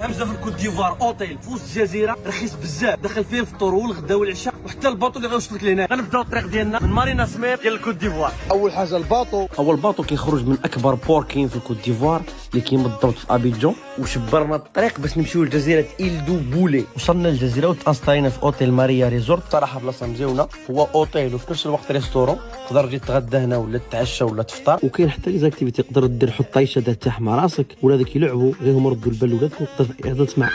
همزه في الكوت ديفوار اوتيل في وسط الجزيره رخيص بزاف، داخل فيه الفطور والغدا والعشاء وحتى الباطو اللي غيوصلك لهنا. غنبداو الطريق ديالنا من مارينا سمير ديال الكوت ديفوار. اول حاجه الباطو. اول باطو كيخرج من اكبر بور كاين في الكوت ديفوار اللي كاين بالضبط في ابيجون، وشبرنا الطريق باش نمشيو لجزيره إيل دو بولي. وصلنا للجزيره وتانستاينا في اوتيل ماريا ريزورت. صراحه بلاصه مزيونه، هو اوتيل وفي نفس الوقت ريستورون، تقدر تجي تغدى هنا ولا تتعشى ولا تفطر. وكاين حتى لي زاكتيفيتي تقدر دير حط طايشه ترتاح مع راسك، ولادك يلعبوا غير هما ردوا البال ولادك وتقدر تسمع.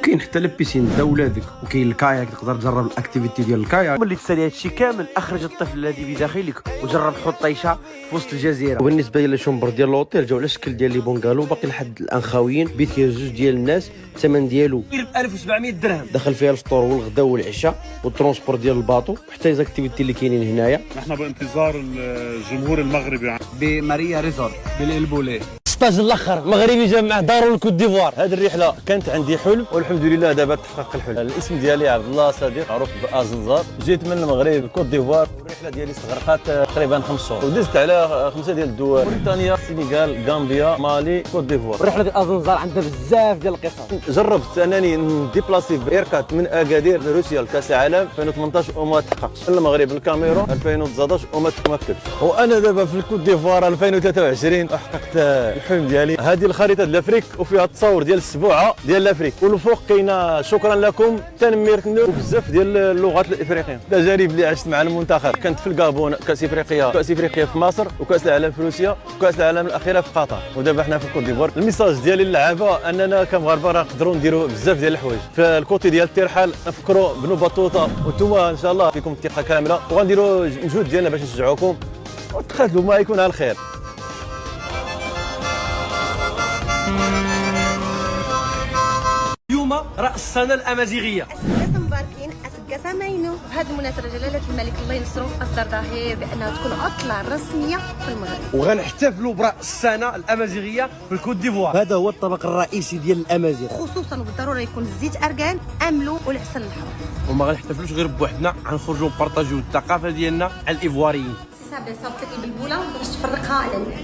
كاين حتى البيسين دا ولادك، وكاين الكاياك تقدر تجرب الاكتيفيتي ديال الكاياك. ملي تسالي هادشي كامل اخرج الطفل الذي بداخلك وجرب حط طيشه في وسط الجزيره. وبالنسبه للشومبر ديال الهوتيل جاو على الشكل ديال لي بونغالو، باقي لحد الان خاويين. بيت فيه جوج ديال الناس، الثمن ديالو ب 1700 درهم، دخل فيها الفطور والغدا والعشاء والترونسبور ديال الباطو وحتى لي زاكتيفيتي اللي كاينين هنايا. نحن بانتظار الجمهور المغربي بماريا ريزورت بالإلبولي. ستاج الاخر مغربي جا معاه دارو الكوت ديفوار. هذه الرحله كانت عندي حلم والحمد لله دابا تحقق الحلم. الاسم ديالي عبد الله صديق، معروف بازنزار. جيت من المغرب الكوت ديفوار. الرحله ديالي استغرقت تقريبا 5 شهور ودزت على 5 ديال الدول: موريتانيا، السنغال، غامبيا، مالي، كوت ديفوار. الرحله ديال ازنزار عندها بزاف ديال القصص. جربت انني نديبلاسي بايركات من اكادير لروسيا لكاس العالم 2018 وما تحققش. المغرب الكاميرون 2019 وما تمكنش. وانا دابا في الكوت ديفوار 2023 حققت الحلم ديالي. هذه الخريطه ديال لافريك وفيها التصاور ديال السبوعه ديال لافريك، والفوق كاينه شكرا لكم تنميرتنا وبزاف ديال اللغات الافريقيه. التجارب اللي عشت مع المنتخب كانت في الكابون، كاس افريقيا في مصر، وكاس العالم في روسيا، وكاس العالم الاخيره في قطر، ودابا حنا في الكوت ديفوار. الميساج ديالي للعابه اننا كمغاربه راه نقدروا نديروا بزاف ديال الحوايج. في الكوتي ديال الترحال نفكروا بنو بطوطه، وانتم ان شاء الله فيكم الثقه كامله، وغنديروا المجهود ديالنا باش نشجعوكم وتخلوا ما يكون على الخير. اليوم راس السنه الامازيغيه. اسكاس مباركين، اسكاس ماينو. بهذه المناسبه جلاله الملك الله ينصرو اصدر ظهير بانها تكون عطله رسميه في المغرب، وغنحتفلوا براس السنه الامازيغيه في الكوت ديفوار. هذا هو الطبق الرئيسي ديال الامازيغ، خصوصا وبالضروره يكون الزيت اركان املو والعسل الحار. وما غنحتفلوش غير بوحدنا، غنخرجوا نبارطاجيو الثقافه ديالنا على الايفواريين. سي صافي صابت لك البلبوله باش تفرقها على الناس.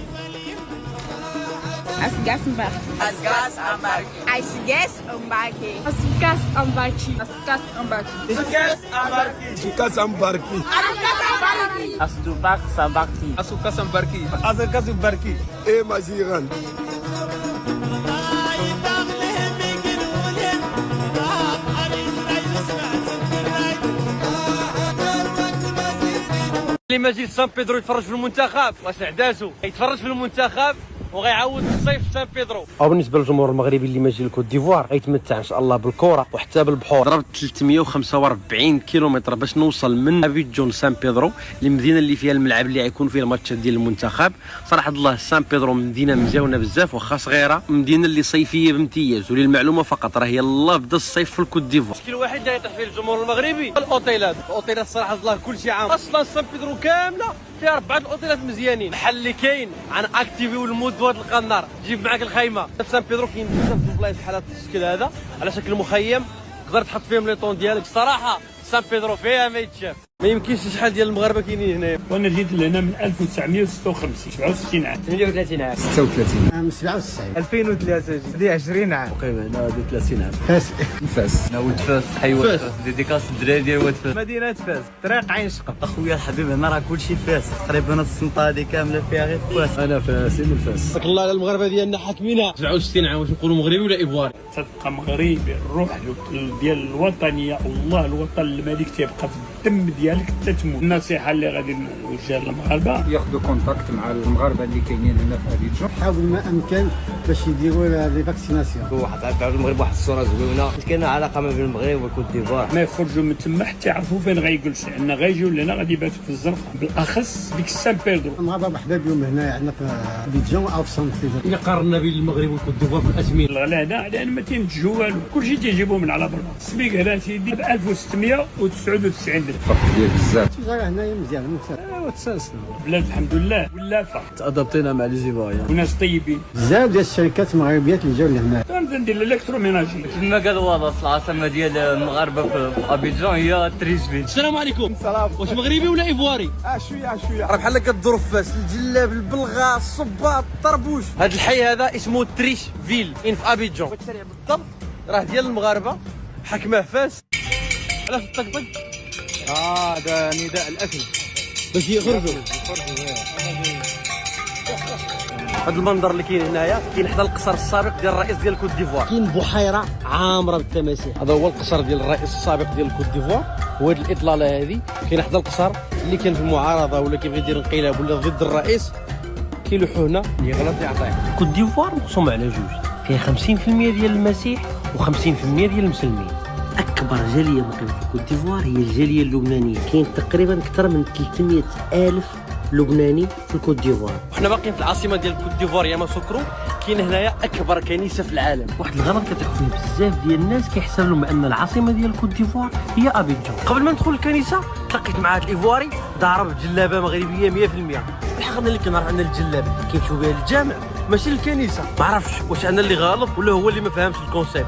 Asgas Mbaki. Asgas Mbaki. Asgas Mbaki. Asgas Mbaki. Asgas Mbaki. Asgas Mbaki. Asgas Mbaki. Asgas Mbaki. Asgas Mbaki. Asgas Mbaki. ايه مزيغان. اللي ما جيت سان بيدرو يتفرج في المنتخب واش عداسو يتفرج في المنتخب وغيعاود الصيف في سان بيدرو. او بالنسبه للجمهور المغربي اللي ما جي للكوت ديفوار غيتمتع ان شاء الله بالكره وحتى بالبحور. ضربت 345 كيلومتر باش نوصل من ابيجون لسان بيدرو، المدينه اللي فيها الملعب اللي غيكون فيه الماتشات ديال المنتخب. صراحه الله سان بيدرو مدينه مزيونه بزاف واخا صغيره، مدينه اللي صيفيه بامتياز. وللمعلومه فقط راه يلاه بدا الصيف في الكوت ديفوار. المشكل الوحيد اللي يطيح فيه الجمهور المغربي الاوتيلات صراحه الله كل شيء عام. اصلا سان بيدرو كامله فيها 4 الاوتيلات مزيانين. الحل اللي كاين عن اكتيفي والمود وهاد القنار، جيب معاك الخيمه. في سان بيدرو كاين بزاف د البلايص بحال هذا الشكل هذا على شكل مخيم، تقدر تحط فيهم لي طون ديالك. الصراحه سان بيدرو فيها ما يتشاف. ما يمكنش شحال ديال المغاربه كاينين هنا. وانا جيت لهنا من 1956 67 عام 38 عام 36 عام 97 2003 جيت. دي 20 عام تقريبا هنا 30 عام. فاس انا ولد فاس، حي ولد فاس، ديديكاس الدراري ديال ولد فاس. مدينه فاس، طريق عين شقه. اخويا الحبيب هنا راه كلشي فاس، تقريبا السنطه هذه كامله فيها غير فاس. انا فاسي من فاس. بارك الله على المغاربه ديالنا حاكمينها. 67 عام واش نقولوا مغربي ولا ايفواري؟ تبقى مغربي، الروح ديال الوطنيه والله الوطن الملك تيبقى في الدم ديالك حتى تموت. النصيحه اللي غادي نوجهها للمغاربه ياخذوا كونتاكت مع المغاربه اللي كاينين هنا في ابيجون، حاول ما امكن باش يديروا لي فاكسيناسيون. واحد تعرف المغرب واحد الصوره زوينه، كاينه علاقه ما بين المغرب والكوت ديفوار. ما يخرجوا من تما حتى يعرفوا فين غيجلسوا، لان غيجيو لهنا غادي يباتوا في الزنقه، بالاخص ديك سان بيدرو. المغاربه بحدا بهم هنا عندنا في ابيجون او في سان بيدرو. الا قارنا بين المغرب والكوت ديفوار في الاثمنه الغلا هنا لان ما تينتجوا والو، كلشي تيجيبوه من على برا. السميك هنا سيدي ب 1699 عندك ديال بزاف غير هنايا مزيان وتسلسلوا بلاد الحمد لله ولافه تأدبتينا مع لي زيفايان. وناس طيبين. بزاف ديال الشركات المغربيات اللي جاو لهنا. كنبدا ندير الالكتروميناجي. كما قال والاص العاصمه ديال المغاربه في ابيجان هي تريزفيل. السلام عليكم. السلام. واش مغربي ولا ايفواري؟ شويه راه بحال كدور في فاس الجلاب البلغه الصباط الطربوش. هذا الحي هذا اسمه تريشفيل كاين في ابيجان. الشارع بالضبط راه ديال المغاربه حكمه فاس. علاش الطقطق؟ هذا نداء الاكل باش يخرجوا. هذا المنظر اللي كاين هنايا كاين حدا القصر السابق ديال الرئيس ديال كوت ديفوار. كاين بحيره عامره بالتماسيح. هذا هو القصر ديال الرئيس السابق ديال كوت ديفوار. وهاد الاطلاله هذه كاين حدا القصر اللي كان في المعارضه ولا كيبغي يدير انقلاب ولا ضد الرئيس كيلوحوا هنا اللي غلط يعطيه. كوت ديفوار مقسوم على جوج، فيها 50% ديال المسيح و50% ديال المسلمين. اكبر جاليه مقيمه في كوت ديفوار هي الجاليه اللبنانيه، كاين تقريبا اكثر من 300 الف لبناني في كوت ديفوار. وحنا باقيين في العاصمه ديال كوت ديفوار ياماسوكرو. كاين هنايا اكبر كنيسه في العالم. واحد الغلط كتعرف فيه بزاف ديال الناس كيحسب لهم ان العاصمه ديال كوت ديفوار هي ابيجان. قبل ما ندخل الكنيسه تلاقيت مع هذا الايفواري ضارب بجلابه مغربيه 100%. الحق انا اللي كنعرف عن الجلابه كيمشيو بها للجامع ماشي للكنيسه. ما عرفتش واش انا اللي غلط ولا هو اللي ما فهمش الكونسيبت.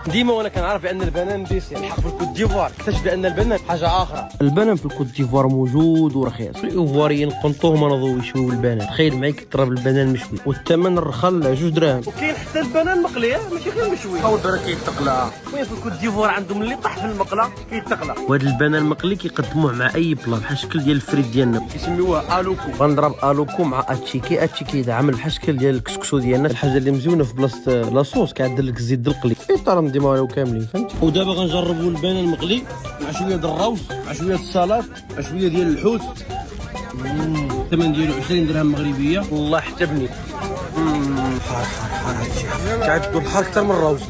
ديما وانا كنعرف بان البنان ديسي. الحق في الكوت ديفوار اكتشف بان البنان حاجه اخرى. البنان في الكوت ديفوار موجود ورخيص. الايفواريين قنطوه ما نضوا يشويو البنان. تخيل معايا كتضرب البنان مشوي والثمن الرخل 2 دراهم. وكاين حتى البنان مقلي ماشي غير مشوي. باودر كيتقلى. وين في الكوت ديفوار عندهم اللي طاح في المقله كيتقلى. وهذا البنان المقلي كيقدموه مع اي بلا بحال الشكل ديال الفريت ديالنا يسميوه الوكو. غنضرب الوكو مع اتشيكي. اتشيكي عامل بحال الشكل ديال الكسكسو ديالنا. الحاجه اللي مزيونه في بلاصه لاصوص كيعدل لك الزيت القلي. ايطار نديمو كاملين فهمت. ودابا غنجربوا البنان المقلي مع شويه ديال الروز مع شويه السلطه مع شويه ديال الحوت. الثمن ديالو 20 درهم مغربيه. والله حتى بني حار حار حار. هادشي تعرف تقول حار اكثر من الروز.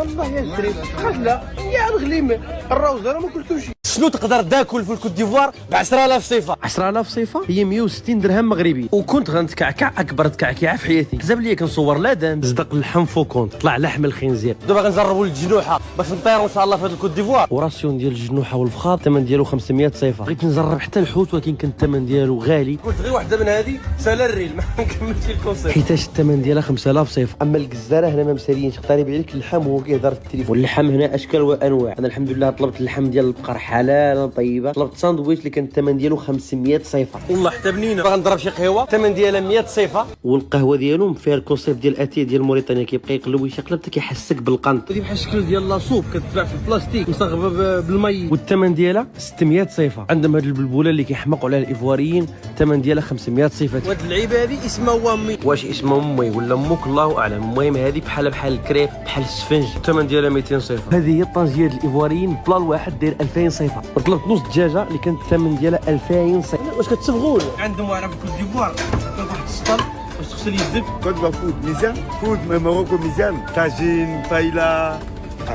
الله يا شريف خلا يا الغليمه الروز انا ما كلتوش. شنو تقدر تاكل في الكوت ديفوار ب 10000 صفه؟ 10000 صفه هي 160 درهم مغربي. وكنت غنتكعكع اكبر تكعكعه في حياتي. حسب لي كنصور لادان صدق اللحم فوكونت طلع لحم الخنزير. دابا غنجربوا الجنوحه باش نطيروا ان شاء الله في هذا الكوت ديفوار. وراسيون ديال الجنوحه والفخاض الثمن ديالو 500 صفه. بغيت نجرب حتى الحوت ولكن كان الثمن ديالو غالي. قلت غير وحده من هذه سالا الريل ما نكملش الكونسيبت حيتاش الثمن ديالها 5000 صفه. اما الجزاره هنا ما مسالينش قريب عليك اللحم وهو كيهضر في التليفون. واللحم هنا اشكال وانواع. انا الحمد لله طلبت اللحم ديال البقر حلال طيبه. طلبت ساندويتش اللي كان الثمن ديالو 500 صفه. والله حتى بنينه. غنضرب شي قهوه الثمن ديالها 100 صفه. والقهوه ديالهم فيها الكونسيبت ديال اتي ديال موريتانيا كيبقى يقلب ويشقلب حتى كيحسك بالقنط. هذه بحال الشكل ديال لاصوب كتباع في البلاستيك مصغبه بالمي. والثمن ديالها 600 صفه. عندهم هذه البلبوله اللي كيحمقوا عليها الايفواريين الثمن ديالها 500 صفه. وهاد اللعيبه هذه اسمها وامي. واش اسمها امي ولا امك الله اعلم. المهم هذه بحال الكريب بحال السفنج الثمن ديالها 200 صفه. هذه هي الطنجيه ديال الايفواريين بلا الواحد داير 2000 صفه. طلبت نص دجاجه اللي كانت الثمن ديالها 2000 صفه. واش كتصبغوا عندهم واعره في كوت ديفوار كان واحد السطل باش تغسل يدك. كوت فود ميزان فود ماروكو ميزان طاجين بايلا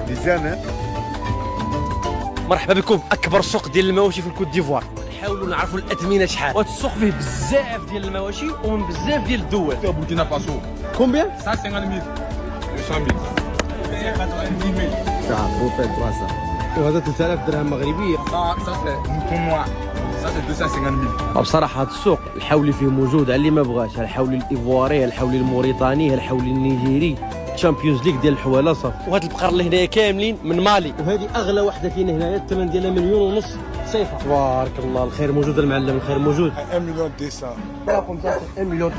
ميزان. مرحبا بكم اكبر سوق ديال المواشي في الكوت ديفوار. نحاولوا نعرفوا الاثمنه شحال. وهذا السوق فيه بزاف ديال المواشي ومن بزاف ديال الدول. بوركينا فاسو كومبيان 150000 200000 صح بوفيت 300. وهذا 3000 درهم مغربيه. بصراحه هذا السوق الحولي فيه موجود على اللي ما بغاش. الحولي الايفواري الحولي الموريتاني الحولي النيجيري تشامبيونز ليغ ديال الحواله صافي. وهاد البقر اللي هنايا كاملين من مالي. وهذه اغلى وحده كاينه هنايا الثمن ديالها 1.5 مليون صفه. تبارك الله الخير موجود المعلم الخير موجود. 1 مليون 200 1 مليون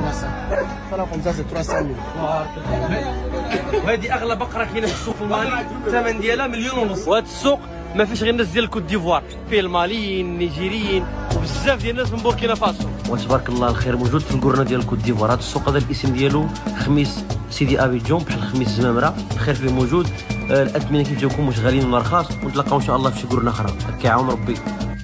300 300 تبارك الله. وهذه اغلى بقره كاينه في السوق المالي الثمن ديالها 1.5 مليون. وهذا السوق ما فيش غير الناس ديال الكوت ديفوار فيه الماليين النيجيريين وبزاف ديال الناس من بوركينا فاسو. وتبارك الله الخير موجود في القرنه ديال الكوت ديفوار. هذا السوق هذا الاسم ديالو خميس سيدي ابيجان بحال خميس زمامره. الخير فيه موجود. الاثمنه كيف جاوكم واش غاليين ولا رخاص. ونتلاقاو ان شاء الله في شي قرنه اخرى. كيعاون ربي.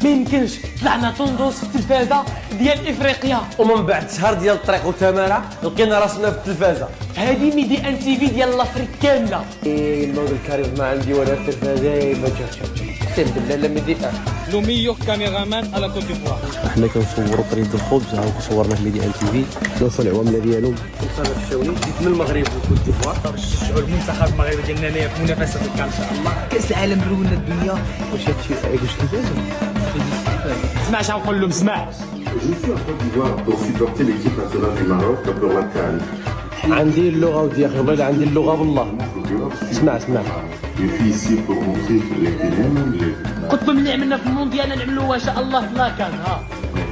ما يمكنش طلعنا طوندوس في التلفازه ديال افريقيا ومن بعد شهر ديال الطريق وتماره لقينا راسنا في التلفازه. هذه ميدي ان تي في ديال لافريك كامله. المود الكاريزما عندي وانا التلفازه ما جاتش اقسم بالله لا ميدي ان. لو ميور كاميرامان على كوت ديفوار. حنا كنصوروا قريب الخبز هاو صورنا في ميدي ان تي في نوصل العوامله ديالهم. وصلنا الشاوني جيت من المغرب وكوت ديفوار باش نشجعوا المنتخب المغربي ديالنا هنايا في منافسه الكان ان شاء الله. كاس العالم رونا الدنيا. واش هادشي واش كيفاش؟ سمعش غنقول لهم سمع. Je suis en Côte d'Ivoire pour supporter l'équipe nationale du Maroc pour la CAN. عندي اللغه ودي اخي والله عندي اللغه بالله. اسمع اسمع. Je suis ici pour montrer les films. قلت لهم اللي عملنا في المونديال نعملوها ان شاء الله في لاكان ها.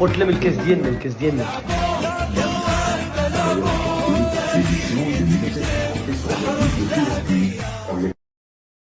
قلت لهم الكاس ديالنا الكاس ديالنا. L'édition du ministère sur la